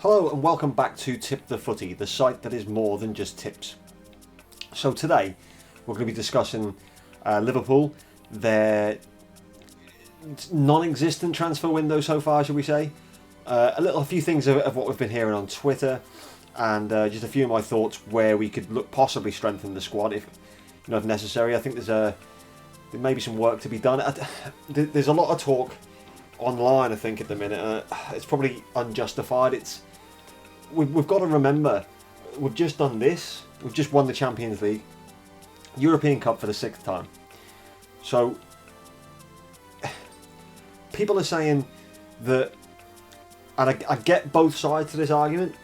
Hello and welcome back to Tip the Footy, the site that is more than just tips. So today we're going to be discussing Liverpool, their non-existent transfer window so far, shall we say. A few things of what we've been hearing on Twitter, and just a few of my thoughts where we could possibly strengthen the squad if necessary. I think there may be some work to be done. There's a lot of talk online, I think, at the minute. It's probably unjustified. We've got to remember, we've just done this. We've just won the Champions League, European Cup for the 6th time. So people are saying that, and I get both sides to this argument.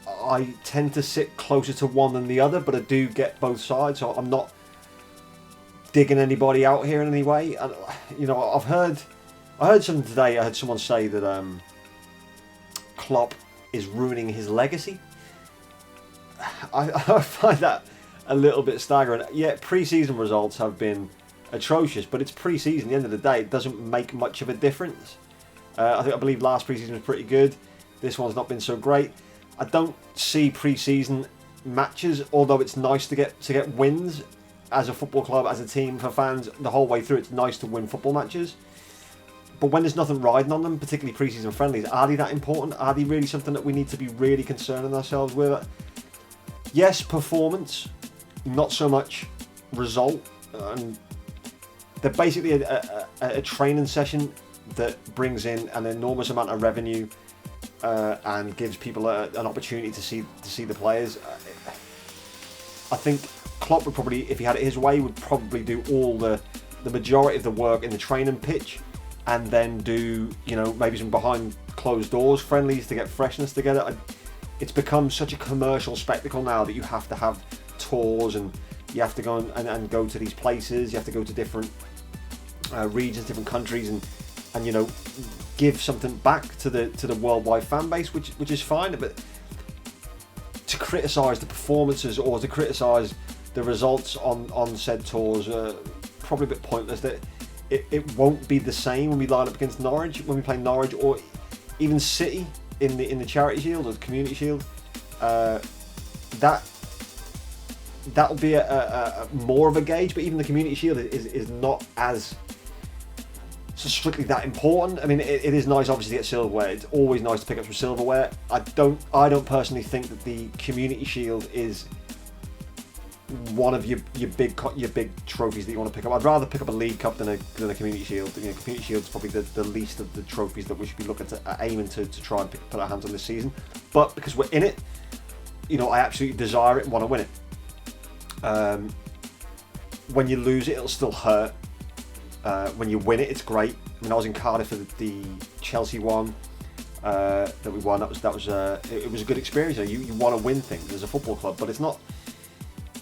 I tend to sit closer to one than the other, but I do get both sides. So I'm not digging anybody out here in any way. And I heard something today. I heard someone say that Klopp is ruining his legacy. I find that a little bit staggering. Yeah, pre-season results have been atrocious, but it's pre-season. At the end of the day, it doesn't make much of a difference. I believe last pre-season was pretty good. This one's not been so great. I don't see pre-season matches, although it's nice to get wins as a football club, as a team, for fans the whole way through. It's nice to win football matches. But when there's nothing riding on them, particularly pre-season friendlies, are they that important? Are they really something that we need to be really concerning ourselves with? Yes, performance, not so much result. And they're basically a training session that brings in an enormous amount of revenue and gives people an opportunity to see the players. I think Klopp would probably, if he had it his way, would probably do all the majority of the work in the training pitch, and then do maybe some behind closed doors friendlies to get freshness together. It's become such a commercial spectacle now that you have to have tours, and you have to go and go to these places. You have to go to different regions, different countries, and give something back to the worldwide fan base, which is fine. But to criticise the performances or to criticise the results on said tours, probably a bit pointless. That it won't be the same when we line up against Norwich, when we play Norwich, or even City in the Charity Shield or the Community Shield. That'll be a more of a gauge. But even the Community Shield is not as strictly that important. I mean, it is nice, obviously, to get silverware. It's always nice to pick up some silverware. I don't personally think that the Community Shield is one of your big trophies that you want to pick up. I'd rather pick up a League Cup than a Community Shield. Community Shield's probably the least of the trophies that we should be looking to aiming to try and put our hands on this season. But because we're in it, I absolutely desire it and want to win it. When you lose it, it'll still hurt. When you win it, it's great. I mean, I was in Cardiff for the Chelsea one that we won. It was a good experience. You want to win things as a football club, but it's not.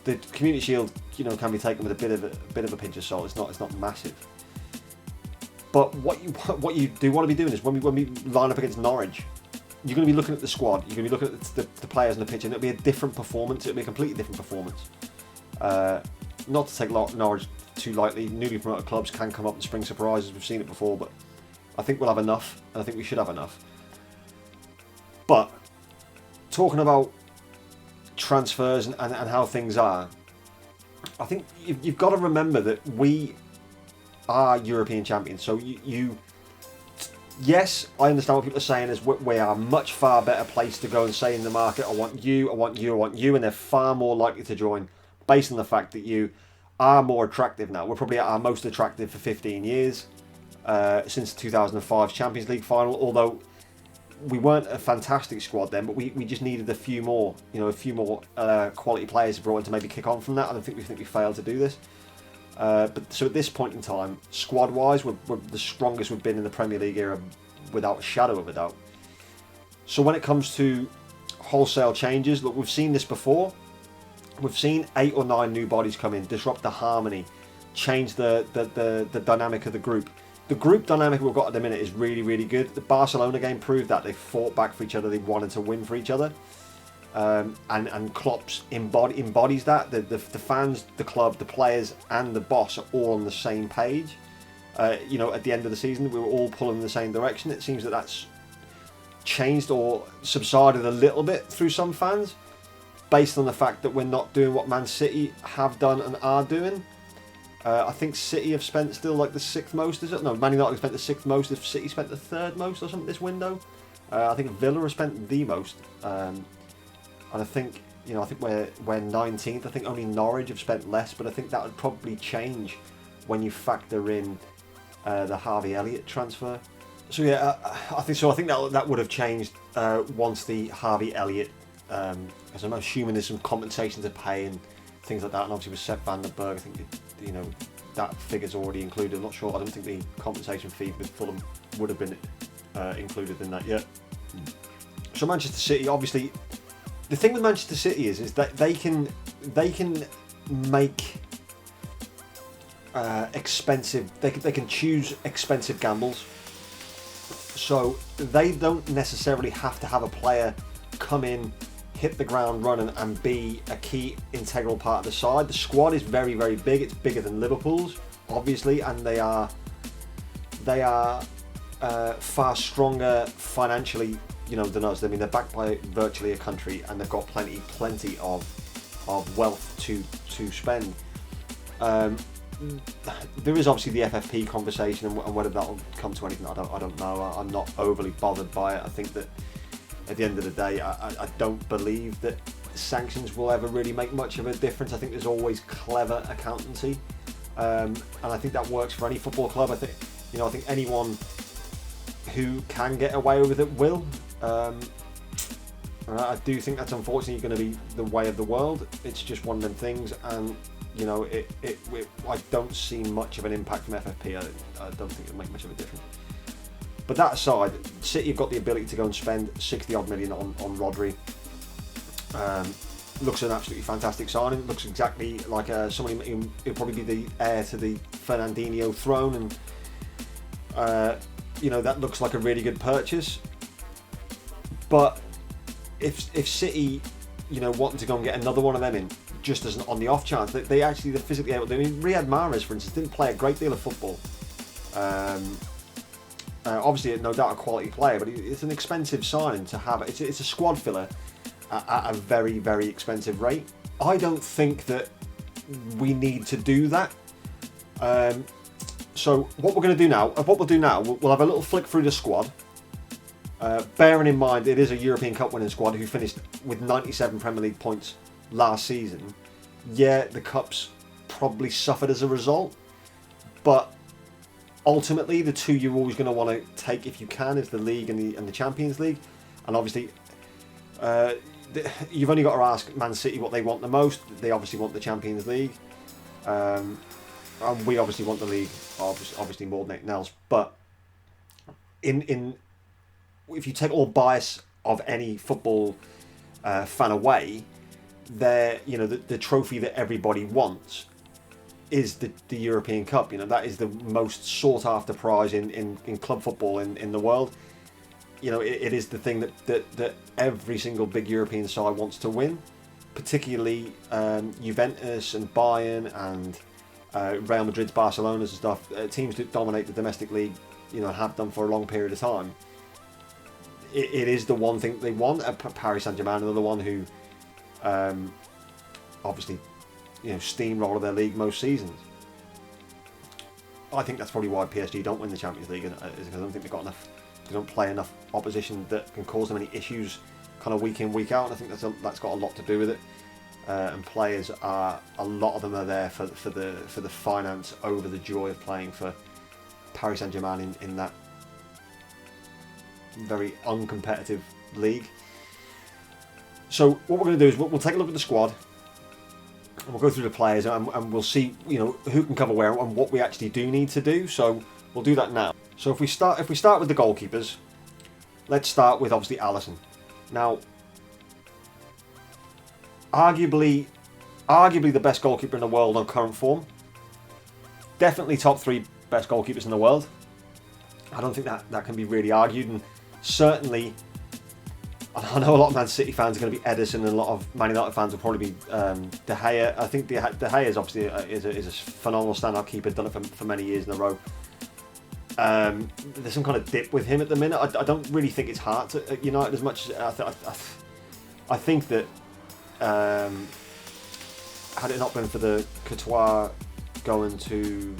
The Community Shield, can be taken with a bit of a pinch of salt. It's not massive. But what you do want to be doing is when we line up against Norwich, you're going to be looking at the squad. You're going to be looking at the players on the pitch, and it'll be a different performance. It'll be a completely different performance. Not to take Norwich too lightly. Newly promoted clubs can come up and spring surprises. We've seen it before, but I think we'll have enough, and I think we should have enough. But talking about transfers and how things are, I think you've got to remember that we are European champions. So yes, I understand what people are saying is we are a much far better place to go and say in the market, I want you, and they're far more likely to join based on the fact that you are more attractive now. We're probably at our most attractive for 15 years since 2005 Champions League final, although we weren't a fantastic squad then, but we just needed a few more quality players brought in to maybe kick on from that. I don't think we failed to do this. But so at this point in time, squad-wise, we're the strongest we've been in the Premier League era, without a shadow of a doubt. So when it comes to wholesale changes, look, we've seen this before. We've seen 8 or 9 new bodies come in, disrupt the harmony, change the dynamic of the group. The group dynamic we've got at the minute is really, really good. The Barcelona game proved that. They fought back for each other. They wanted to win for each other. And Klopp's embodies that. The fans, the club, the players and the boss are all on the same page. At the end of the season, we were all pulling in the same direction. It seems that that's changed or subsided a little bit through some fans, based on the fact that we're not doing what Man City have done and are doing. I think City have spent still like the 6th most, is it? No, Man United have spent the 6th most. If City spent the 3rd most or something this window, I think Villa have spent the most. And I think, you know, I think we're 19th. I think only Norwich have spent less, but I think that would probably change when you factor in the Harvey Elliott transfer. So yeah, I think that would have changed once the Harvey Elliott, because I'm assuming there's some compensation to pay and things like that, and obviously with Sepp van den Berg, I think you know that figure's already included. I'm not sure. I don't think the compensation fee with Fulham would have been included in that yet. So Manchester City, obviously, the thing with Manchester City is that they can make expensive. They can choose expensive gambles. So they don't necessarily have to have a player come in, hit the ground running and be a key integral part of the side. The squad is very, very big. It's bigger than Liverpool's, obviously, and they are far stronger financially, you know, than us. I mean, they're backed by virtually a country, and they've got plenty of wealth to spend. There is obviously the FFP conversation, and whether that will come to anything, I don't know. I'm not overly bothered by it. I think that at the end of the day, I don't believe that sanctions will ever really make much of a difference. I think there's always clever accountancy, and I think that works for any football club. I think anyone who can get away with it will. I do think that's unfortunately going to be the way of the world. It's just one of them things, and you know, I don't see much of an impact from FFP. I don't think it'll make much of a difference. But that aside, City have got the ability to go and spend 60 odd million on Rodri. Looks an absolutely fantastic signing. Looks exactly like somebody who'll probably be the heir to the Fernandinho throne, and you know, that looks like a really good purchase. But if City, you know, wanting to go and get another one of them in, just as on the off chance that they're physically able to. I mean, Riyad Mahrez, for instance, didn't play a great deal of football. Obviously, no doubt a quality player, but it's an expensive signing to have. It's a squad filler at a very, very expensive rate. I don't think that we need to do that. So what we're going to do now, we'll have a little flick through the squad. Bearing in mind it is a European Cup winning squad who finished with 97 Premier League points last season. Yeah, the Cups probably suffered as a result, but ultimately the two you're always going to want to take if you can is the League and the Champions League. And obviously you've only got to ask Man City what they want the most. They obviously want the Champions League, and we obviously want the League obviously more than anything else. But in if you take all bias of any football fan away, the trophy that everybody wants is the European Cup. You know, that is the most sought after prize in club football in the world. You know, it is the thing that every single big European side wants to win, particularly Juventus and Bayern and Real Madrid's, Barcelona's and stuff. Teams that dominate the domestic league, you know, have done for a long period of time. It is the one thing they want. Paris Saint-Germain are the one who obviously, you know, steamroller their league most seasons. I think that's probably why PSG don't win the Champions League, is because I don't think they've got enough. They don't play enough opposition that can cause them any issues, kind of week in, week out. And I think that's got a lot to do with it. And players a lot of them are there for the finance over the joy of playing for Paris Saint-Germain in that very uncompetitive league. So what we're going to do is we'll take a look at the squad, and we'll go through the players, and we'll see, you know, who can cover where and what we actually do need to do. So we'll do that now. So if we start with the goalkeepers, let's start with obviously Alisson. Now, arguably the best goalkeeper in the world on current form. Definitely top 3 best goalkeepers in the world. I don't think that can be really argued, and certainly I know a lot of Man City fans are going to be Ederson, and a lot of Man United fans will probably be De Gea. I think De Gea is obviously is a phenomenal standout keeper, done it for many years in a row. there's some kind of dip with him at the minute. I don't really think it's hard at United as much as I think that had it not been for the Courtois going to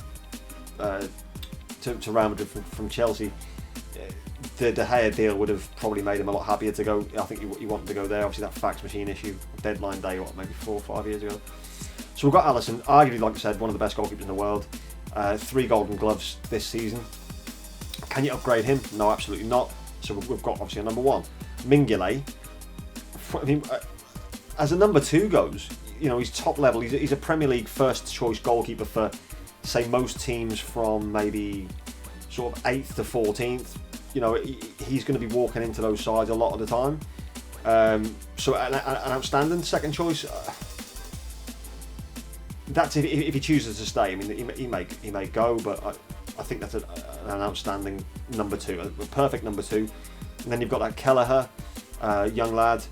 Real Madrid from Chelsea, the De Gea deal would have probably made him a lot happier to go. I think he wanted to go there. Obviously that fax machine issue, deadline day, maybe 4 or 5 years ago. So we've got Alisson, arguably, like I said, one of the best goalkeepers in the world. 3 Golden Gloves this season. Can you upgrade him? No, absolutely not. So we've got obviously a number 1. Mignolet. I mean, as a number 2 goes, he's top level. He's a Premier League first choice goalkeeper for, say, most teams from maybe sort of 8th to 14th. He's going to be walking into those sides a lot of the time. So an outstanding second choice. That's if he chooses to stay. I mean, he may go, but I think that's an outstanding number 2, a perfect number 2. And then you've got that Kelleher, young lad.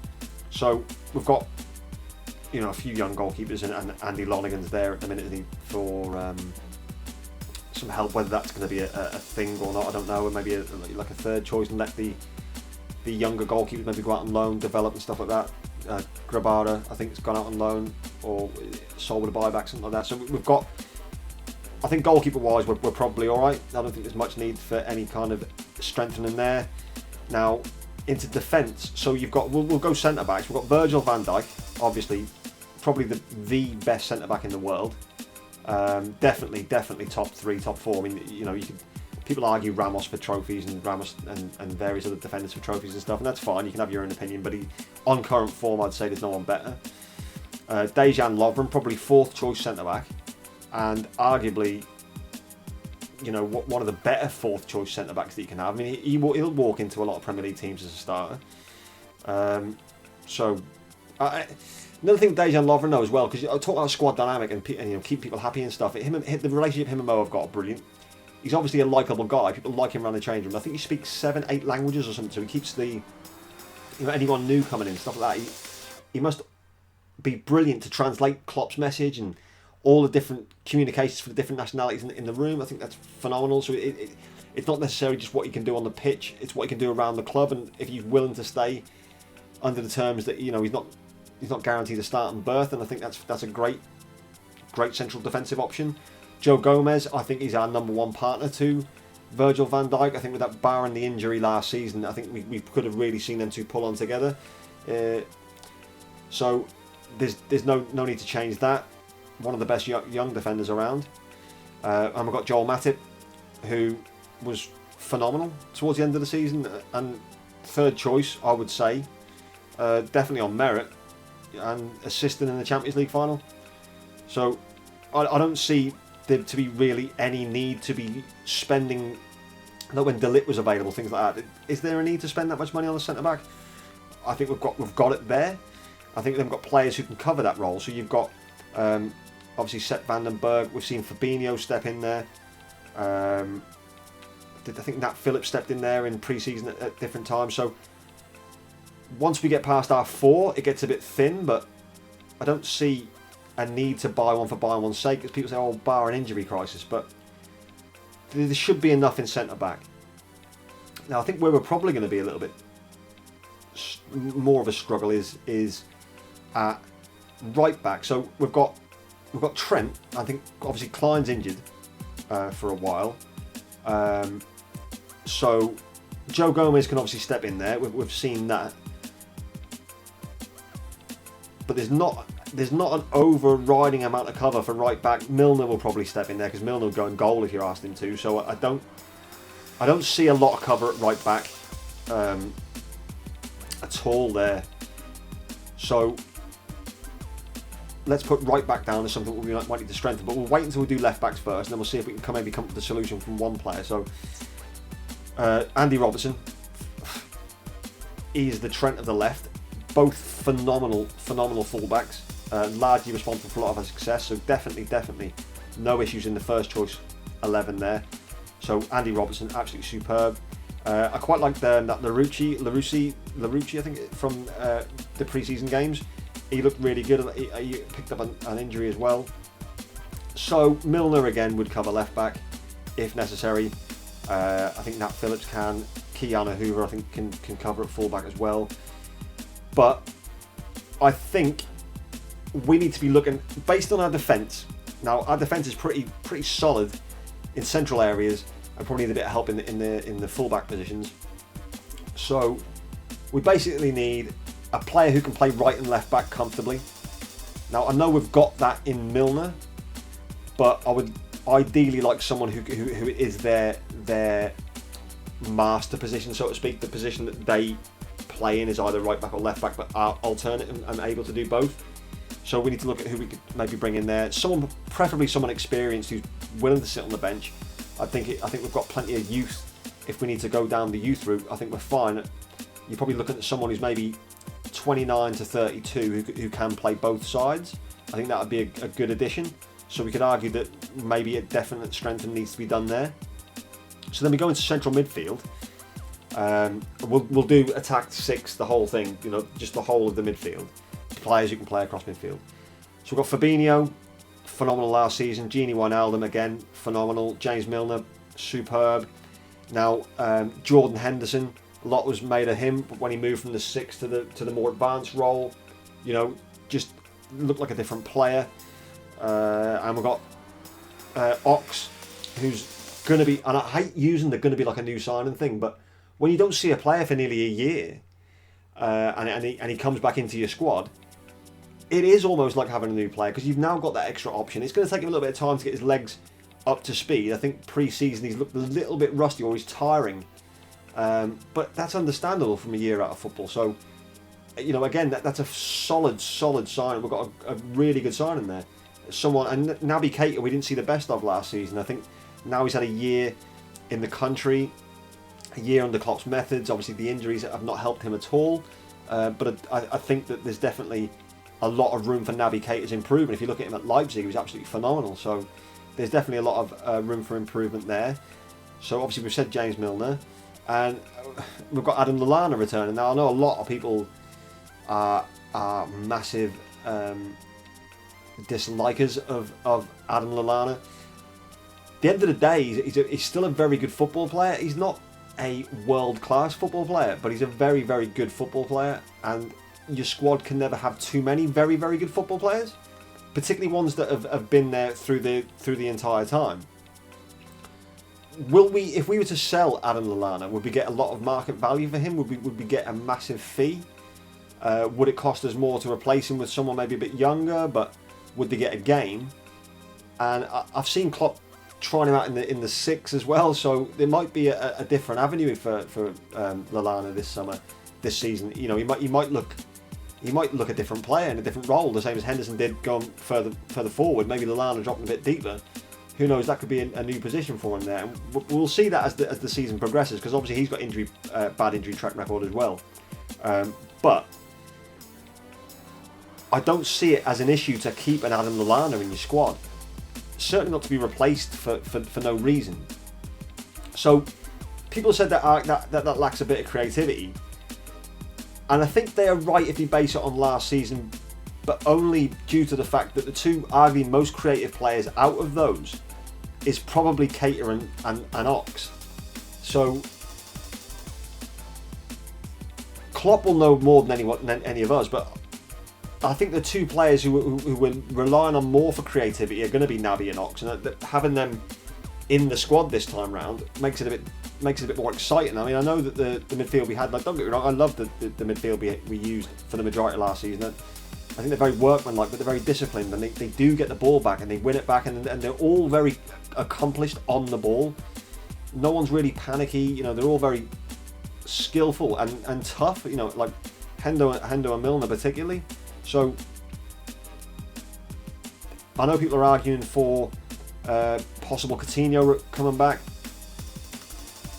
So we've got a few young goalkeepers, and Andy Lonergan's there at the minute for some help. Whether that's going to be a thing or not, I don't know. Maybe like a third choice, and let the younger goalkeepers maybe go out on loan, develop and stuff like that. Grabara, I think, has gone out on loan or sold with a buyback, something like that. So we've got, I think, goalkeeper-wise, we're probably all right. I don't think there's much need for any kind of strengthening there. Now, into defence, so you've got, we'll go centre-backs. We've got Virgil van Dijk, obviously, probably the best centre-back in the world. Definitely top 3, top 4. I mean, you could, people argue Ramos for trophies and Ramos and various other defenders for trophies and stuff, and that's fine. You can have your own opinion, but on current form, I'd say there's no one better. Dejan Lovren, probably 4th choice centre back, and arguably, one of the better 4th choice centre backs that you can have. I mean, he'll walk into a lot of Premier League teams as a starter. Another thing with Dejan Lovren though as well, because I talk about squad dynamic and keep people happy and stuff. The relationship him and Mo have got are brilliant. He's obviously a likeable guy. People like him around the change room. I think he speaks 7, 8 languages or something. So he keeps anyone new coming in, stuff like that. He must be brilliant to translate Klopp's message and all the different communications for the different nationalities in the room. I think that's phenomenal. So it's not necessarily just what he can do on the pitch. It's what he can do around the club, and if he's willing to stay under the terms that he's not guaranteed a starting berth. And I think that's a great central defensive option. Joe Gomez, I think he's our number 1 partner to Virgil van Dijk. I think with that, barring the injury last season, I think we could have really seen them two pull on together. So there's no need to change that. One of the best young defenders around. And we've got Joel Matip, who was phenomenal towards the end of the season, and 3rd choice, I would say, definitely on merit, and assisting in the Champions League final. So I don't see there to be really any need to be spending. Not when De Ligt was available, things like that. Is there a need to spend that much money on the centre back? I think we've got it there. I think they've got players who can cover that role. So you've got obviously Sepp van den Berg. We've seen Fabinho step in there. I think Nat Phillips stepped in there in pre-season at different times. So once we get past our 4, it gets a bit thin, but I don't see a need to buy one for buying one's sake, because people say, oh, bar an injury crisis, but there should be enough in centre-back. Now, I think where we're probably going to be a little bit more of a struggle is at right-back. So we've got Trent. I think, obviously, Klein's injured for a while. So Joe Gomez can obviously step in there. We've seen that. But there's not an overriding amount of cover for right back. Milner will probably step in there, because Milner will go and goal if you asked him to. So I don't see a lot of cover at right back at all there. So let's put right back down as something we might need to strengthen. But we'll wait until we do left backs first, and then we'll see if we can maybe come up with a solution from one player. So Andy Robertson, he's the Trent of the left. Both phenomenal fullbacks, largely responsible for a lot of our success. So definitely no issues in the first choice 11 there. So Andy Robertson, absolutely superb. I quite like that Larouci, I think, from the pre-season games. He looked really good. He picked up an injury as well. So Milner again would cover left back if necessary. I think Nat Phillips can. Keanu Hoover, I think, can cover at fullback as well. But I think we need to be looking based on our defence. Now, our defence is pretty solid in central areas, and probably need a bit of help in the fullback positions. So we basically need a player who can play right and left back comfortably. Now, I know we've got that in Milner, but I would ideally like someone who is their master position, so to speak. The position that they play in is either right back or left back, but are alternate and able to do both. So we need to look at who we could maybe bring in there. Preferably someone experienced who's willing to sit on the bench. I think we've got plenty of youth. If we need to go down the youth route, I think we're fine. You're probably looking at someone who's maybe 29 to 32 who can play both sides. I think that would be a good addition. So we could argue that maybe a definite strengthening needs to be done there. So then we go into central midfield. We'll do attack 6, the whole thing, just the whole of the midfield. Players who can play across midfield. So we've got Fabinho, phenomenal last season. Gini Wijnaldum, again, phenomenal. James Milner, superb. Now, Jordan Henderson, a lot was made of him, but when he moved from the 6 to the more advanced role, just looked like a different player. And we've got Ox, who's going to be, and I hate using they're going to be like a new signing thing, but when you don't see a player for nearly a year, and he comes back into your squad, it is almost like having a new player, because you've now got that extra option. It's going to take him a little bit of time to get his legs up to speed. I think pre-season he's looked a little bit rusty, or he's tiring, but that's understandable from a year out of football. So, again, that's a solid sign. We've got a really good signing there. And Naby Keita we didn't see the best of last season. I think now he's had a year in the country, a year under Klopp's methods. Obviously the injuries have not helped him at all, but I think that there's definitely a lot of room for Naby Keita's improvement. If you look at him at Leipzig, he was absolutely phenomenal. So there's definitely a lot of room for improvement there. So obviously we've said James Milner, and we've got Adam Lallana returning. Now I know a lot of people are massive dislikers of Adam Lallana. At the end of the day, he's still a very good football player. He's not a world-class football player, but he's a very, very good football player, and your squad can never have too many very, very good football players, particularly ones that have been there through the entire time. If we were to sell Adam Lallana, would we get a lot of market value for him? Would we get a massive fee? Would it cost us more to replace him with someone maybe a bit younger, but would they get a game? And I've seen Klopp trying him out in the 6 as well, so there might be a different avenue for Lallana this season. He might look a different player in a different role, the same as Henderson did going further forward. Maybe Lallana dropping a bit deeper. Who knows? That could be a new position for him there. We'll see that as the season progresses, because obviously he's got bad injury track record as well. But I don't see it as an issue to keep an Adam Lallana in your squad. Certainly not to be replaced for no reason. So people said that lacks a bit of creativity, and I think they are right if you base it on last season, but only due to the fact that the two arguably most creative players out of those is probably Keita and Ox. So Klopp will know more than any of us, but I think the two players who we're relying on more for creativity are going to be Naby and Ox, and having them in the squad this time round makes it a bit more exciting. I mean, I know that the midfield we had, don't get me wrong, I love the midfield we used for the majority of last season. I think they're very workmanlike, but they're very disciplined, and they do get the ball back and they win it back, and they're all very accomplished on the ball. No one's really panicky. They're all very skillful and tough. Like Hendo and Milner particularly. So I know people are arguing for possible Coutinho coming back.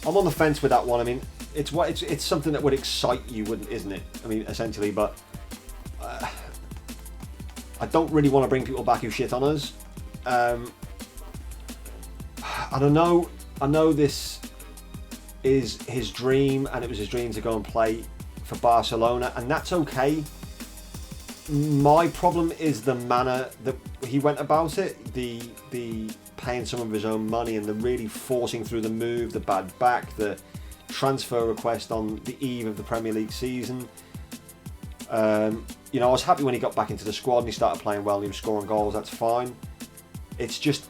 I'm on the fence with that one. I mean, it's something that would excite you, isn't it? I mean, essentially, but I don't really want to bring people back who shit on us. I don't know. I know this is his dream, and it was his dream to go and play for Barcelona, and that's okay. My problem is the manner that he went about it, the paying some of his own money and the really forcing through the move, the bad back, the transfer request on the eve of the Premier League season. You know, I was happy when he got back into the squad and he started playing well and he was scoring goals. That's fine. It's just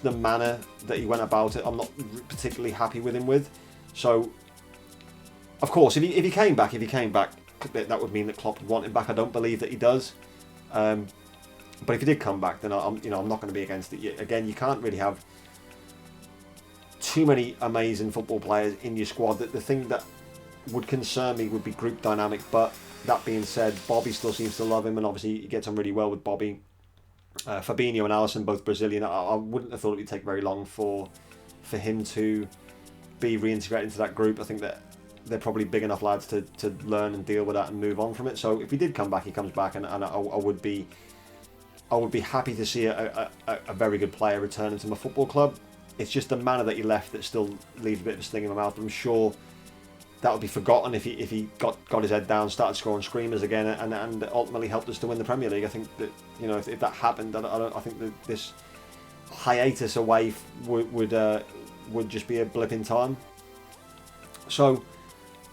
the manner that he went about it. I'm not particularly happy with him with. So, of course, if he came back, that would mean that Klopp would want him back. I don't believe that he does. But if he did come back, then I'm not going to be against it. Again, you can't really have too many amazing football players in your squad. The thing that would concern me would be group dynamic. But that being said, Bobby still seems to love him, and obviously he gets on really well with Bobby. Fabinho and Alisson, both Brazilian. I wouldn't have thought it would take very long for him to be reintegrated into that group. I think that they're probably big enough lads to learn and deal with that and move on from it. So if he did come back, he comes back, and I would be happy to see a very good player returning to my football club. It's just the manner that he left that still leaves a bit of a sting in my mouth. I'm sure that would be forgotten if he got his head down, started scoring screamers again, and ultimately helped us to win the Premier League. I think that, you know, if that happened, I think that this hiatus away would just be a blip in time. So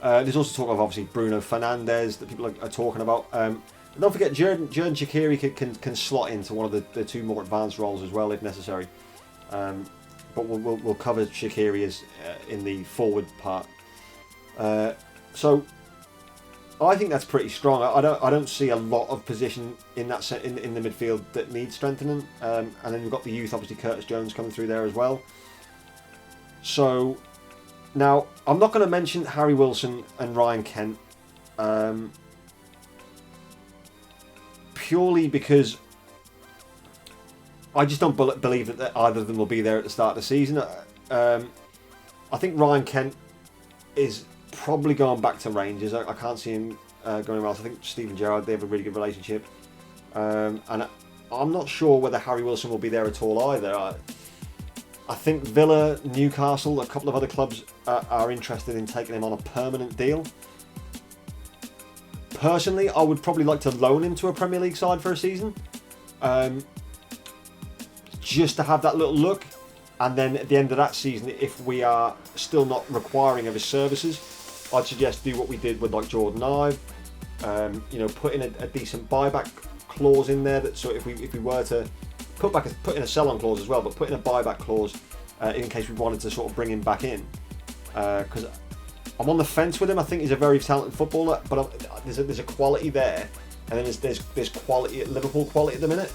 there's also talk of obviously Bruno Fernandes that people are talking about. And don't forget, Xherdan Shaqiri can slot into one of the two more advanced roles as well if necessary. But we'll cover Shaqiri as in the forward part. So I think that's pretty strong. I don't see a lot of position in that set in the midfield that needs strengthening. And then we've got the youth, obviously Curtis Jones coming through there as well. So now I'm not going to mention Harry Wilson and Ryan Kent purely because I just don't believe that either of them will be there at the start of the season. I think Ryan Kent is probably going back to Rangers. I can't see him going else. I think Steven Gerrard, they have a really good relationship. And I'm not sure whether Harry Wilson will be there at all either. I think Villa, Newcastle, a couple of other clubs are interested in taking him on a permanent deal. Personally, I would probably like to loan him to a Premier League side for a season. Just to have that little look. And then at the end of that season, if we are still not requiring of his services, I'd suggest do what we did with like Jordan Ive. Put in a decent buyback clause in there. So if we were to put in a sell-on clause as well, but put in a buyback clause in case we wanted to sort of bring him back in. Because I'm on the fence with him. I think he's a very talented footballer, but there's a quality there, and then there's quality at Liverpool quality at the minute.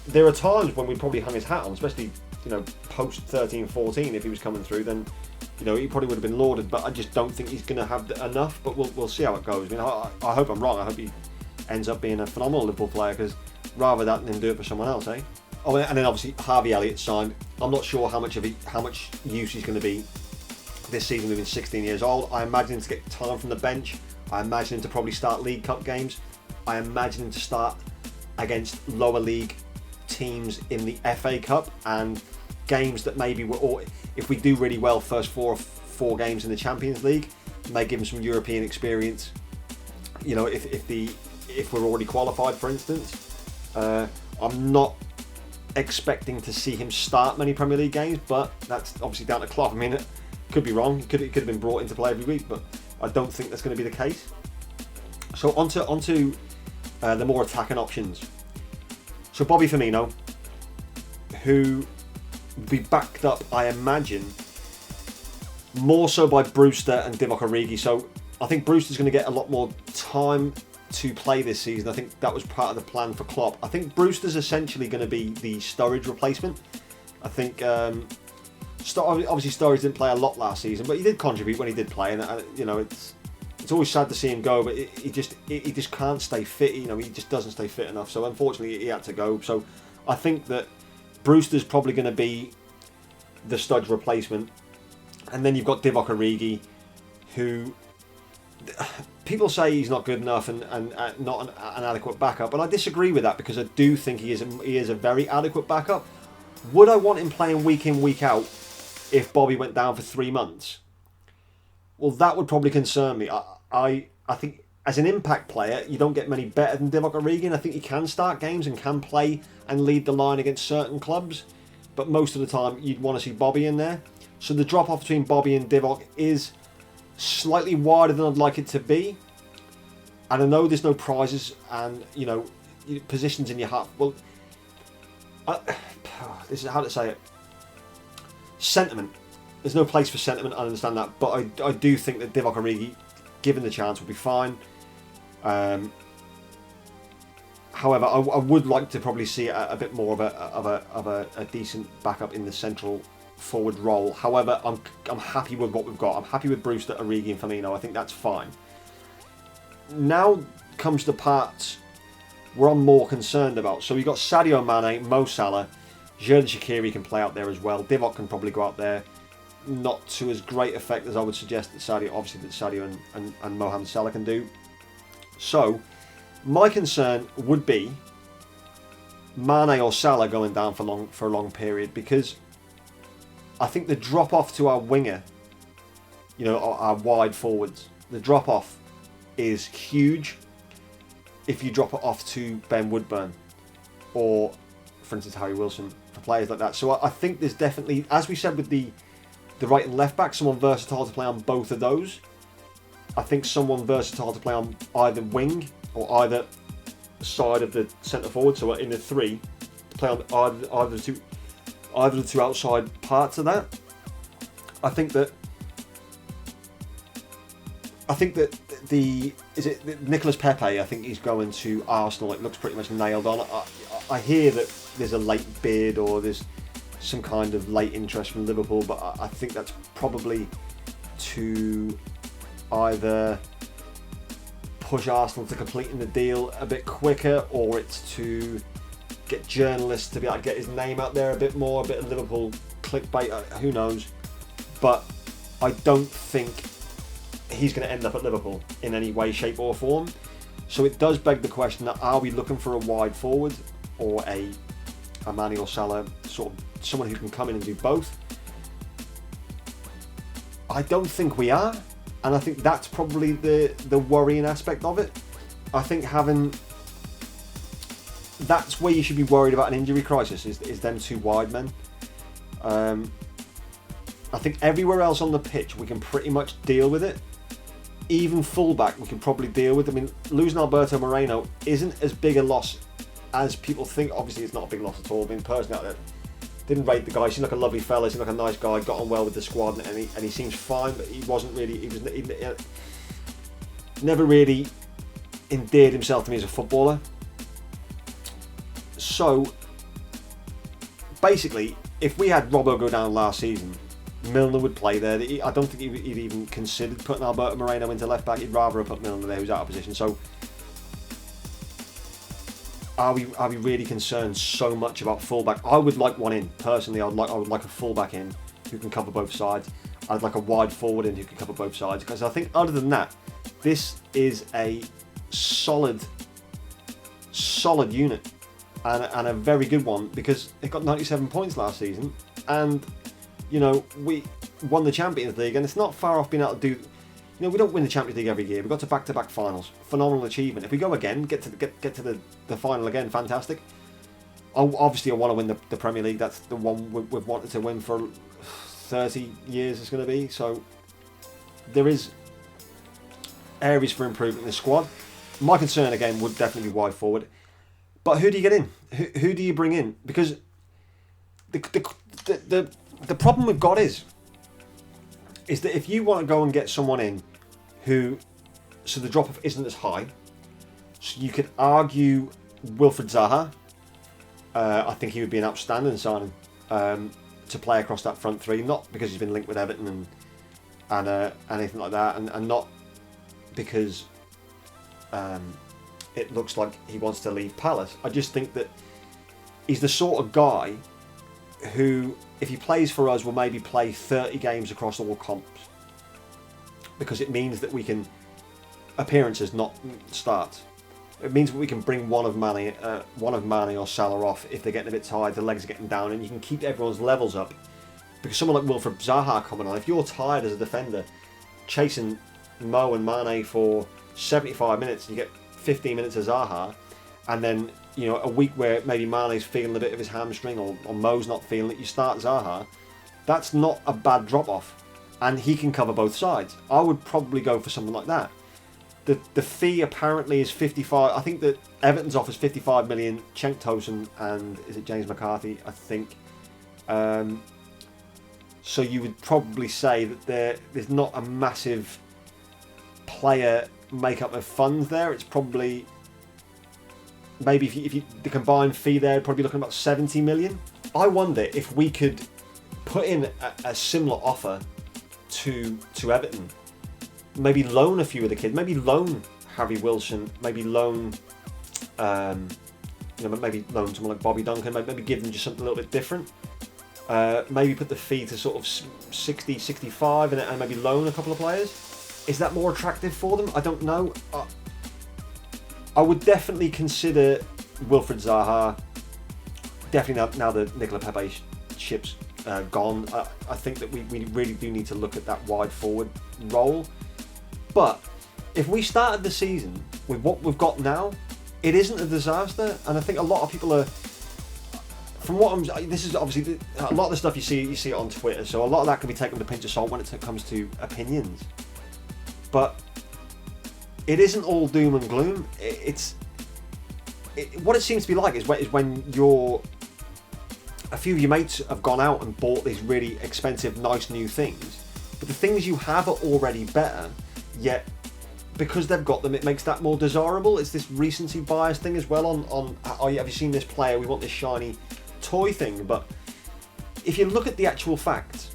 There are times when we probably hung his hat on, especially post 13-14. If he was coming through, then he probably would have been lauded. But I just don't think he's going to have enough. But we'll see how it goes. I mean, I hope I'm wrong. I hope he ends up being a phenomenal Liverpool player, because rather that than do it for someone else, eh? Oh, and then obviously Harvey Elliott signed. I'm not sure how much use he's going to be this season, moving 16 years old. I imagine him to get time from the bench. I imagine him to probably start League Cup games. I imagine him to start against lower league teams in the FA Cup and games that maybe if we do really well first four games in the Champions League, may give him some European experience. If we're already qualified, for instance. I'm not expecting to see him start many Premier League games, but that's obviously down to Klopp. I mean, it could be wrong. He could have been brought into play every week, but I don't think that's going to be the case. So onto the more attacking options. So Bobby Firmino, who will be backed up, I imagine, more so by Brewster and Divock Origi. So I think Brewster's going to get a lot more time to play this season. I think that was part of the plan for Klopp. I think Brewster's essentially going to be the Sturridge replacement. I think obviously Sturridge didn't play a lot last season, but he did contribute when he did play, and it's always sad to see him go, but he just can't stay fit. He just doesn't stay fit enough. So unfortunately, he had to go. So I think that Brewster's probably going to be the Sturridge replacement, and then you've got Divock Origi, who people say he's not good enough and not an adequate backup, but I disagree with that, because I do think he is a very adequate backup. Would I want him playing week in, week out if Bobby went down for 3 months? Well, that would probably concern me. I think as an impact player, you don't get many better than Divock Origi, and I think he can start games and can play and lead the line against certain clubs. but most of the time you'd want to see Bobby in there. So the drop off between Bobby and Divock is slightly wider than I'd like it to be. And I know there's no prizes and, you know, positions in your half. Well, this is how to say it. Sentiment. There's no place for sentiment, I understand that. But I do think that Divock Origi, given the chance, will be fine. However, I would like to probably see a bit more of a decent backup in the central forward role. However, I'm happy with what we've got. I'm happy with Brewster, Origi and Firmino. I think that's fine. Now comes the parts where I'm more concerned about. So we've got Sadio Mane, Mo Salah, Xherdan Shaqiri can play out there as well. Divock can probably go out there. Not to as great effect as I would suggest that Sadio, obviously that Sadio and Mohamed Salah can do. So my concern would be Mane or Salah going down for a long period, because I think the drop off to our winger, you know, our wide forwards, the drop off is huge if you drop it off to Ben Woodburn or, for instance, Harry Wilson, for players like that. So I think there's definitely, as we said with the right and left back, someone versatile to play on both of those. I think someone versatile to play on either wing or either side of the centre forward, so in the three, to play on either the two outside parts of that. I think that Nicolas Pepe, I think he's going to Arsenal. It looks pretty much nailed on. I hear that there's a late bid or there's some kind of late interest from Liverpool, but I think that's probably to either push Arsenal to completing the deal a bit quicker, or it's to get journalists to be able to get his name out there a bit more, a bit of Liverpool clickbait, who knows. But I don't think he's going to end up at Liverpool in any way, shape or form. So it does beg the question that, are we looking for a wide forward or a Mane or Salah, sort of someone who can come in and do both? I don't think we are, and I think that's probably the worrying aspect of it. I think that's where you should be worried about an injury crisis, is them two wide men. I think everywhere else on the pitch we can pretty much deal with it. Even fullback we can probably deal with. I mean, losing Alberto Moreno isn't as big a loss as people think. Obviously it's not a big loss at all. I mean, personally, out there, didn't rate the guy. He seemed like a lovely fella, he seemed like a nice guy, got on well with the squad, and he seems fine, but he wasn't really, he never really endeared himself to me as a footballer. So basically, if we had Robbo go down last season, Milner would play there. I don't think he'd even considered putting Alberto Moreno into left back. He'd rather have put Milner there, who's out of position. So are we really concerned so much about fullback? I would like one in personally. I would like a fullback in who can cover both sides. I'd like a wide forward in who can cover both sides, because I think other than that, this is a solid unit and a very good one, because it got 97 points last season, and you know, we won the Champions League, and it's not far off being able to do. You know, we don't win the Champions League every year. We got to back-to-back finals. Phenomenal achievement. If we go again, get to the final again, fantastic. Obviously, I want to win the Premier League. That's the one we've wanted to win for 30 years. It's going to be. So there is areas for improvement in the squad. My concern again would definitely be wide forward. But who do you get in? Who do you bring in? Because the problem we've got is that if you want to go and get someone in who, so the drop-off isn't as high, so you could argue Wilfried Zaha. I think he would be an outstanding signing to play across that front three, not because he's been linked with Everton and anything like that, and not because it looks like he wants to leave Palace. I just think that he's the sort of guy who, if he plays for us, will maybe play 30 games across all comps, because it means that we can appearances, not starts. It means that we can bring one of Mane or Salah off if they're getting a bit tired, the legs are getting down, and you can keep everyone's levels up. Because someone like Wilfried Zaha coming on, if you're tired as a defender, chasing Mo and Mane for 75 minutes, you get 15 minutes of Zaha, and then a week where maybe Mane's feeling a bit of his hamstring or Mo's not feeling it, you start Zaha. That's not a bad drop off, and he can cover both sides. I would probably go for something like that. The fee apparently is 55. I think that Everton's offers 55 million. Cenk Tosun and is it James McCarthy? I think. So you would probably say that there's not a massive player makeup of funds there. It's probably maybe if you the combined fee there, probably looking about 70 million. I wonder if we could put in a similar offer to Everton. Maybe loan a few of the kids. Maybe loan Harry Wilson. Maybe loan, maybe loan someone like Bobby Duncan. Maybe give them just something a little bit different. Maybe put the fee to sort of 60, 65 and maybe loan a couple of players. Is that more attractive for them? I don't know. I would definitely consider Wilfried Zaha. Definitely now the Nicola Pepe ship's gone. I think that we really do need to look at that wide forward role. But if we started the season with what we've got now, it isn't a disaster. And I think a lot of people are... From what this is obviously a lot of the stuff you see it on Twitter, so a lot of that can be taken with a pinch of salt when it comes to opinions. But it isn't all doom and gloom. What it seems to be like is when a few of your mates have gone out and bought these really expensive, nice new things, but the things you have are already better. Yet, because they've got them, it makes that more desirable. It's this recency bias thing as well. Have you seen this player? We want this shiny toy thing. But if you look at the actual facts,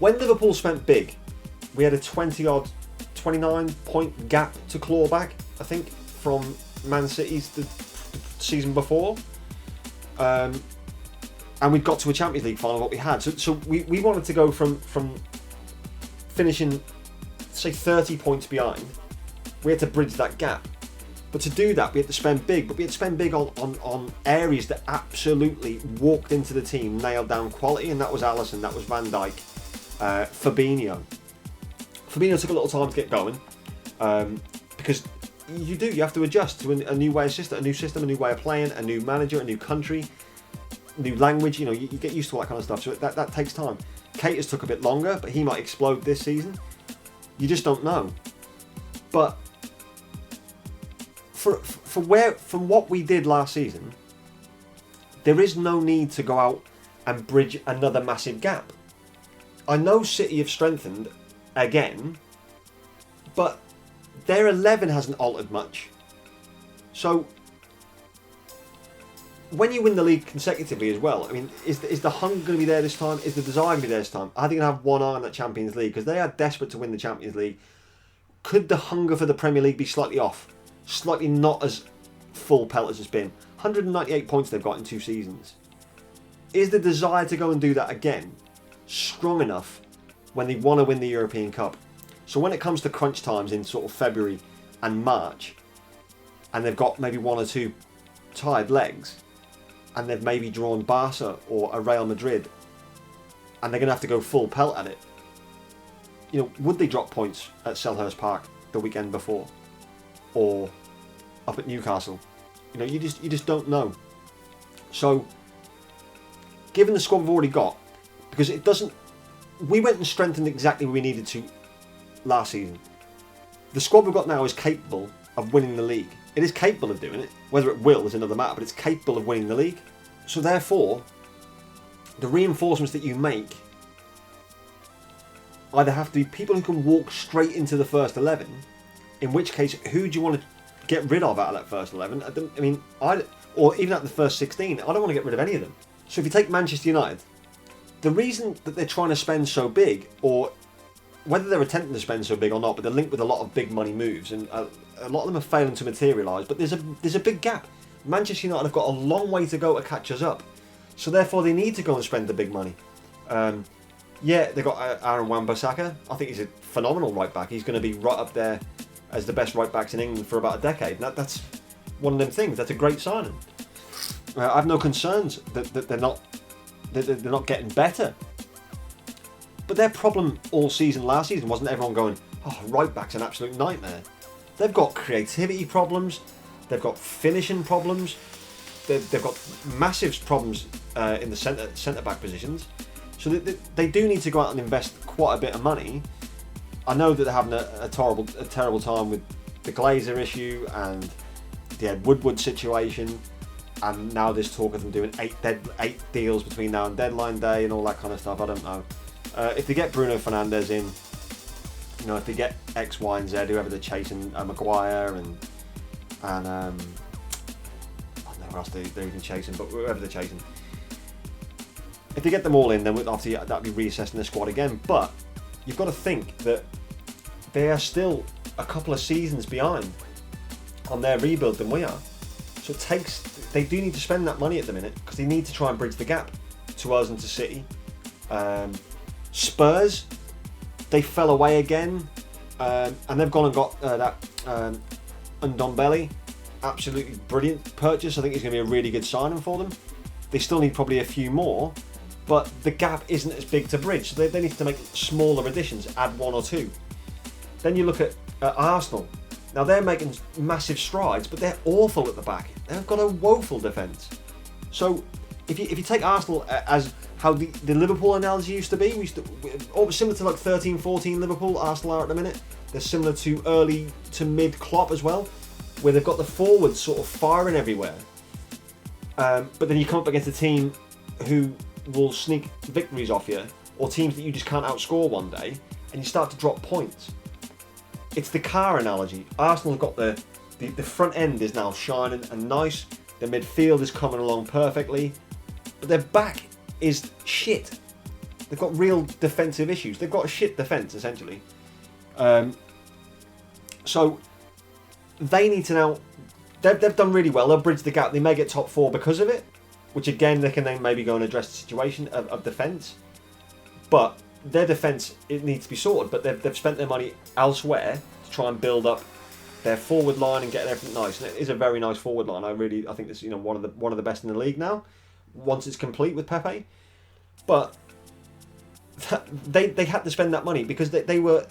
when Liverpool spent big, we had a 29 point gap to claw back, I think, from Man City's the season before. And we'd got to a Champions League final, what we had. So we wanted to go from finishing, say, 30 points behind. We had to bridge that gap. But to do that, we had to spend big. But we had to spend big on areas that absolutely walked into the team, nailed down quality, and that was Alisson, that was Van Dijk, Fabinho. Fabinho took a little time to get going because you have to adjust to a new way of system, a new way of playing, a new manager, a new country, new language. You get used to all that kind of stuff. So that takes time. Kate has took a bit longer, but he might explode this season. You just don't know. But from what we did last season, there is no need to go out and bridge another massive gap. I know City have strengthened again, but their 11 hasn't altered much. So when you win the league consecutively as well, I mean, is the hunger going to be there this time? Is the desire going to be there this time? Are they going to have one eye on that Champions League? Because they are desperate to win the Champions League. Could the hunger for the Premier League be slightly off? Slightly not as full pelt as it's been? 198 points they've got in 2 seasons. Is the desire to go and do that again strong enough when they want to win the European Cup? So when it comes to crunch times in sort of February and March, and they've got maybe 1 or 2 tired legs, and they've maybe drawn Barca or a Real Madrid, and they're going to have to go full pelt at it, would they drop points at Selhurst Park the weekend before, or up at Newcastle? You just don't know. So, given the squad we've already got, because we went and strengthened exactly where we needed to last season. The squad we've got now is capable of winning the league. It is capable of doing it. Whether it will is another matter, but it's capable of winning the league. So therefore, the reinforcements that you make either have to be people who can walk straight into the first 11, in which case, who do you want to get rid of out of that first 11? Or even at the first 16, I don't want to get rid of any of them. So if you take Manchester United, the reason that they're trying to spend so big, or whether they're attempting to spend so big or not, but they're linked with a lot of big money moves, and a lot of them are failing to materialise, but there's a big gap. Manchester United have got a long way to go to catch us up. So therefore they need to go and spend the big money. They've got Aaron Wan-Bissaka. I think he's a phenomenal right back. He's going to be right up there as the best right backs in England for about a decade. That's one of them things. That's a great signing. I have no concerns that they're not getting better. But their problem all season last season wasn't everyone going, oh, right back's an absolute nightmare. They've got creativity problems. They've got finishing problems. They've got massive problems in the centre back positions. So they do need to go out and invest quite a bit of money. I know that they're having a terrible time with the Glazer issue and the Ed Woodward situation, and now there's talk of them doing eight deals between now and deadline day and all that kind of stuff. I don't know. If they get Bruno Fernandes in, you know, if they get X, Y, and Z, whoever they're chasing, Maguire and I don't know who else they're even chasing, but whoever they're chasing, if they get them all in, then obviously that'll be reassessing the squad again. But you've got to think that they are still a couple of seasons behind on their rebuild than we are. So they do need to spend that money at the minute because they need to try and bridge the gap to us and to City. Spurs, they fell away again, and they've gone and got that Ndombele, absolutely brilliant purchase. I think he's going to be a really good signing for them. They still need probably a few more, but the gap isn't as big to bridge, so they need to make smaller additions, add one or two. Then you look at Arsenal. Now they're making massive strides, but they're awful at the back. They've got a woeful defence. So if you take Arsenal as how the Liverpool analogy used to be, similar to like 13-14 Liverpool, Arsenal are at the minute. They're similar to early to mid Klopp as well, where they've got the forwards sort of firing everywhere. But then you come up against a team who will sneak victories off you, or teams that you just can't outscore one day, and you start to drop points. It's the car analogy. Arsenal have got the front end is now shining and nice. The midfield is coming along perfectly, but their back is shit. They've got real defensive issues. They've got a shit defence essentially. So they need to now. They've done really well. They'll bridge the gap. They may get top 4 because of it, which again they can then maybe go and address the situation of defence. But their defence, it needs to be sorted. But they've spent their money elsewhere to try and build up their forward line and get everything nice. And it is a very nice forward line. I think it's one of the best in the league now. Once it's complete with Pepe, but they had to spend that money because they were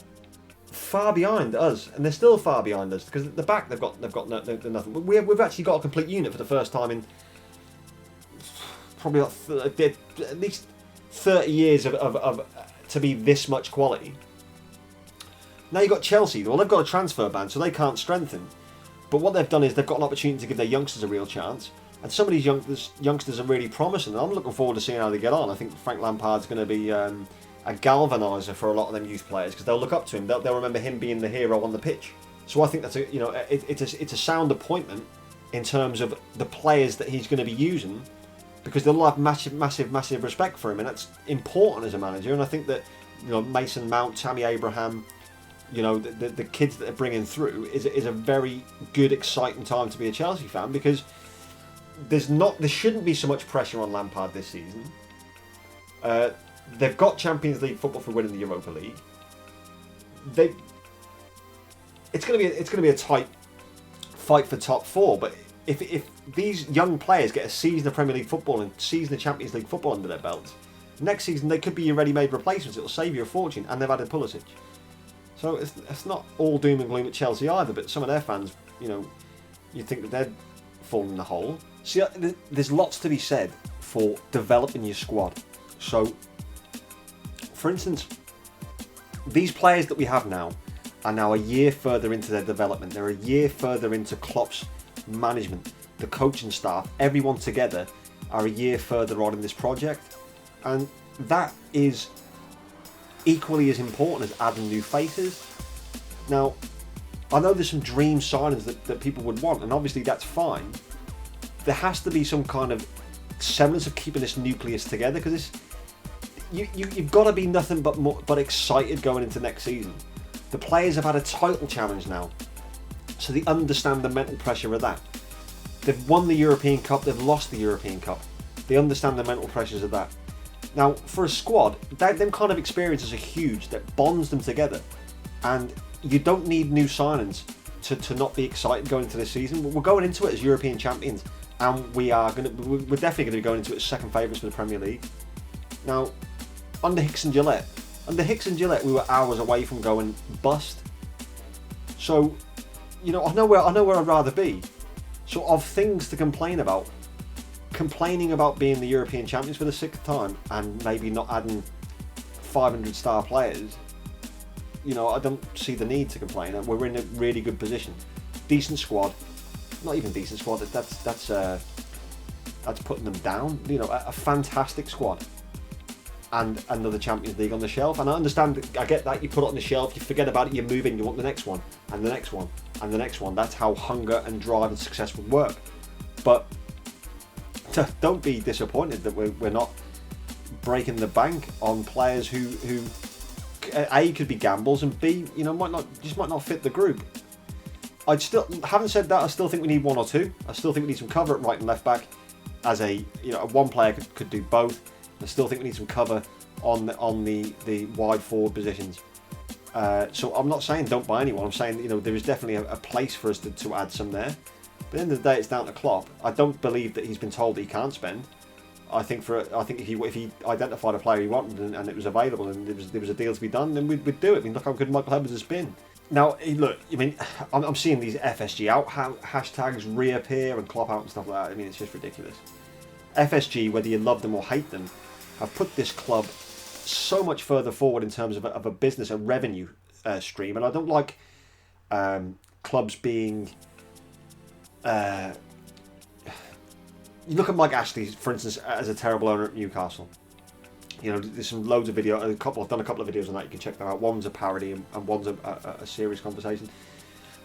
far behind us, and they're still far behind us because at the back they've got nothing. We've actually got a complete unit for the first time in probably at least 30 years of to be this much quality. Now you've got Chelsea. Well, they've got a transfer ban, so they can't strengthen. But what they've done is they've got an opportunity to give their youngsters a real chance. And some of these youngsters are really promising. And I'm looking forward to seeing how they get on. I think Frank Lampard's going to be a galvaniser for a lot of them youth players because they'll look up to him. They'll remember him being the hero on the pitch. So I think that's it's a sound appointment in terms of the players that he's going to be using, because they'll have massive respect for him, and that's important as a manager. And I think that Mason Mount, Tammy Abraham, the kids that they're bringing through is a very good, exciting time to be a Chelsea fan, because there shouldn't be so much pressure on Lampard this season. They've got Champions League football for winning the Europa League. It's going to be a tight fight for top 4, but if these young players get a season of Premier League football and a season of Champions League football under their belts, next season they could be your ready-made replacements. It'll save you a fortune, and they've added Pulisic. So it's not all doom and gloom at Chelsea either, but some of their fans, you think that they're falling in the hole. See, there's lots to be said for developing your squad. So, for instance, these players that we have now are now a year further into their development. They're a year further into Klopp's management, the coaching staff, everyone together are a year further on in this project. And that is equally as important as adding new faces. Now, I know there's some dream signings that people would want, and obviously that's fine. There has to be some kind of semblance of keeping this nucleus together, because you've got to be nothing but excited going into next season. The players have had a title challenge now, so they understand the mental pressure of that. They've won the European Cup, they've lost the European Cup. They understand the mental pressures of that. Now, for a squad, them kind of experiences are huge, that bonds them together. And you don't need new signings to not be excited going into this season. We're going into it as European champions, and we're definitely going to be going into it as second favourites for the Premier League. Now, under Hicks and Gillette, we were hours away from going bust. So, I know where I'd rather be. So of things to complain about, complaining about being the European champions for the 6th time and maybe not adding 500 star players, I don't see the need to complain. We're in a really good position, decent squad, not even decent squad. That's putting them down. A fantastic squad, and another Champions League on the shelf. And I understand, I get that, you put it on the shelf, you forget about it, you move in, you want the next one, and the next one, and the next one. That's how hunger and drive and success would work. But don't be disappointed that we're not breaking the bank on players who A, could be gambles, and B, might not fit the group. I still haven't said that. I still think we need one or two. I still think we need some cover at right and left back. As one player could do both. I still think we need some cover on the wide forward positions. So I'm not saying don't buy anyone. I'm saying there is definitely a place for us to add some there. But at the end of the day, it's down to Klopp. I don't believe that he's been told that he can't spend. I think if he identified a player he wanted and it was available and there was a deal to be done, then we'd do it. I mean, look how good Michael Edwards has been. Now, look, I'm seeing these FSG out hashtags reappear and Klopp out and stuff like that. I mean, it's just ridiculous. FSG, whether you love them or hate them, have put this club so much further forward in terms of a business, a revenue stream, and I don't like clubs being. You look at Mike Ashley, for instance, as a terrible owner at Newcastle. There's some loads of video. I've done a couple of videos on that. You can check them out. One's a parody and one's a serious conversation.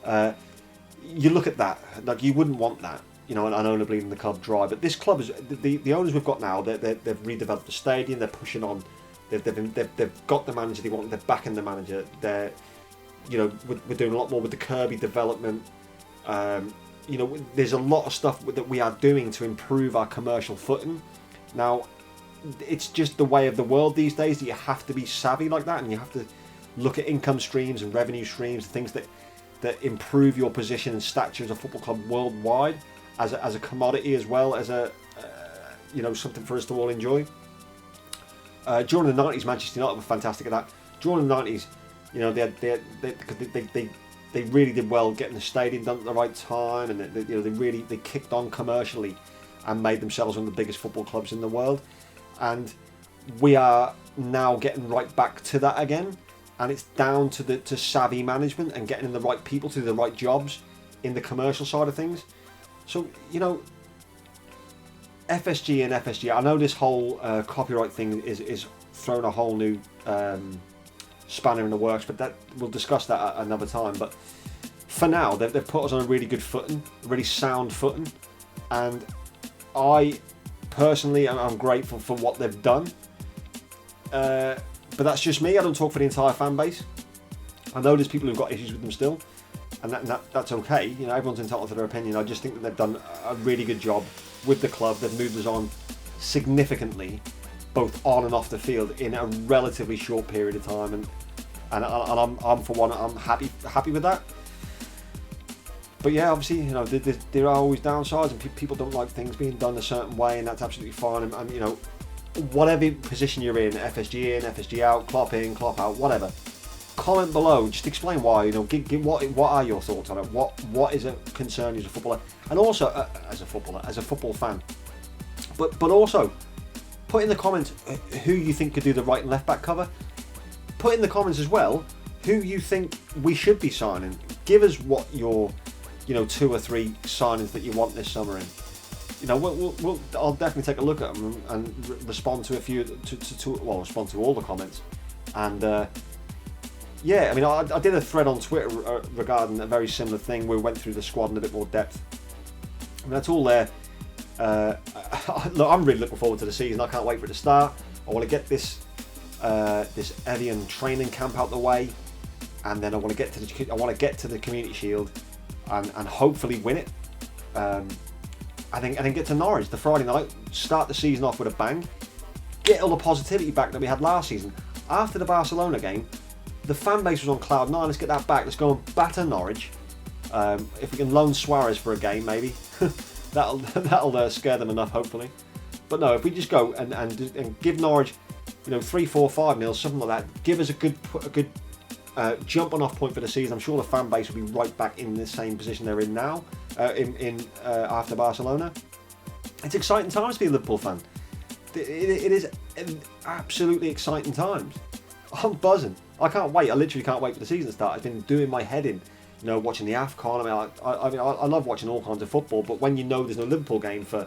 You look at that, like you wouldn't want that, an owner bleeding the club dry. But this club is the owners we've got now. They've redeveloped the stadium. They're pushing on. They've got the manager they want. They're backing the manager. We're doing a lot more with the Kirby development. There's a lot of stuff that we are doing to improve our commercial footing. Now, it's just the way of the world these days that you have to be savvy like that, and you have to look at income streams and revenue streams, things that improve your position and stature as a football club worldwide, as a commodity as well as something for us to all enjoy. During the 90s, Manchester United were fantastic at that. During the 90s, they really did well getting the stadium done at the right time, and they kicked on commercially and made themselves one of the biggest football clubs in the world. And we are now getting right back to that again, and it's down to savvy management and getting the right people to do the right jobs in the commercial side of things. So FSG and FSG. I know this whole copyright thing is thrown a whole new spanner in the works, but we'll discuss that at another time. But for now, they've put us on a really good footing, a really sound footing, and I personally I'm grateful for what they've done. But that's just me. I don't talk for the entire fan base. I know there's people who've got issues with them still, and that's okay. Everyone's entitled to their opinion. I just think that they've done a really good job with the club. They've moved us on significantly, both on and off the field, in a relatively short period of time, and I'm for one, I'm happy with that. But yeah, obviously, there are always downsides, and people don't like things being done a certain way, and that's absolutely fine. And whatever position you're in, FSG in, FSG out, Klopp in, Klopp out, whatever. Comment below, just explain why. Give what are your thoughts on it? What is a concern as a footballer, and also as a football fan. But also, put in the comments who you think could do the right and left back cover. Put in the comments as well who you think we should be signing. Give us what your 2 or 3 signings that you want this summer in. I'll definitely take a look at them and respond to a few respond to all the comments. And I mean, I did a thread on Twitter regarding a very similar thing. We went through the squad in a bit more depth. I mean, that's all there. Look, I'm really looking forward to the season. I can't wait for it to start. I want to get this Evian training camp out the way, and then I want to get to the Community Shield, and hopefully win it. And then get to Norwich the Friday night, start the season off with a bang, get all the positivity back that we had last season. After the Barcelona game, the fan base was on cloud 9. Let's get that back. Let's go and batter Norwich. If we can loan Suarez for a game, maybe that'll scare them enough, hopefully. But no, if we just go and give Norwich, 3-4-5-0, something like that. Give us a good jumping off point for the season. I'm sure the fan base will be right back in the same position they're in now, after Barcelona. It's exciting times to be a Liverpool fan. It is absolutely exciting times. I'm buzzing. I can't wait. I literally can't wait for the season to start. I've been doing my head in, watching the AFCON. I love watching all kinds of football, but when there's no Liverpool game for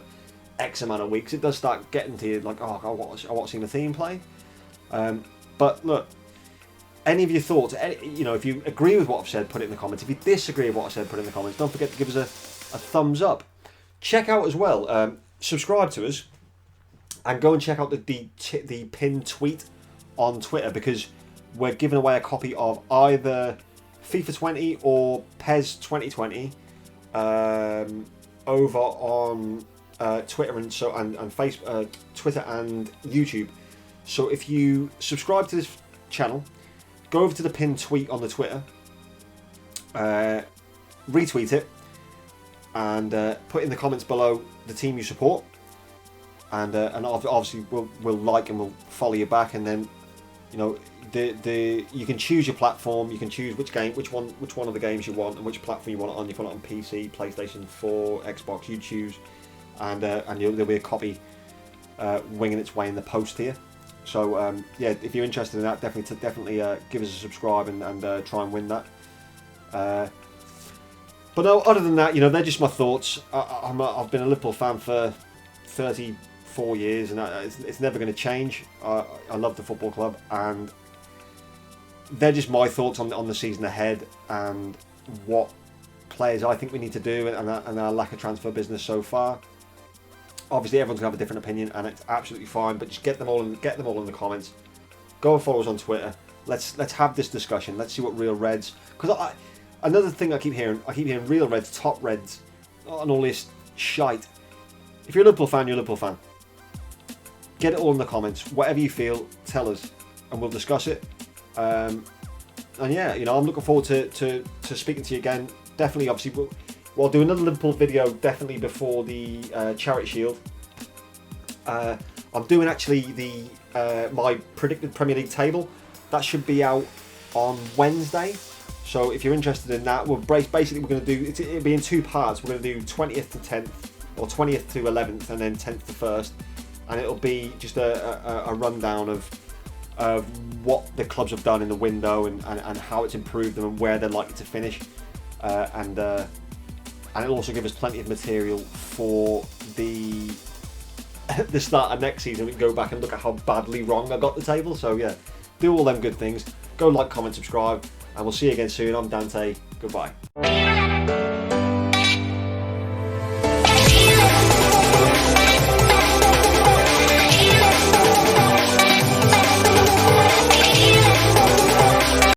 X amount of weeks, it does start getting to you like, oh, I want to see the team play. But look, any of your thoughts, if you agree with what I've said, put it in the comments. If you disagree with what I said, put it in the comments. Don't forget to give us a thumbs up. Check out as well, subscribe to us, and go and check out the pinned tweet on Twitter, because we're giving away a copy of either FIFA 20 or PES 2020 over on Twitter and Facebook, Twitter and YouTube. So if you subscribe to this channel, go over to the pinned tweet on the Twitter, retweet it, and put in the comments below the team you support, and obviously we'll like and we'll follow you back, and then you can choose your platform. You can choose which one of the games you want and which platform you want it on. You can put it on PC, PlayStation 4, Xbox. You choose, and there'll be a copy winging its way in the post here. So yeah, if you're interested in that, definitely give us a subscribe and try and win that. But no, other than that, they're just my thoughts. I've been a Liverpool fan for 34 years, and it's never going to change. I love the football club, and they're just my thoughts on the season ahead and what players I think we need to do, and our lack of transfer business so far. Obviously, everyone's gonna have a different opinion, and it's absolutely fine. But just get them all in the comments. Go and follow us on Twitter. Let's have this discussion. Let's see what Real Reds. Because another thing I keep hearing Real Reds, Top Reds, and all this shite. If you're a Liverpool fan, you're a Liverpool fan. Get it all in the comments. Whatever you feel, tell us, and we'll discuss it. And yeah, I'm looking forward to speaking to you again. Definitely, obviously, we'll do another Liverpool video definitely before the Charity Shield. I'm doing actually my predicted Premier League table. That should be out on Wednesday. So if you're interested in that, basically we're going to do it'll be in two parts. We're going to do 20th to 10th, or 20th to 11th, and then 10th to 1st, and it'll be just a rundown of what the clubs have done in the window and how it's improved them and where they're likely to finish, and it'll also give us plenty of material for the start of next season. We can go back and look at how badly wrong I got the table. So yeah, do all them good things. Go like, comment, subscribe, and we'll see you again soon. I'm Dante. Goodbye.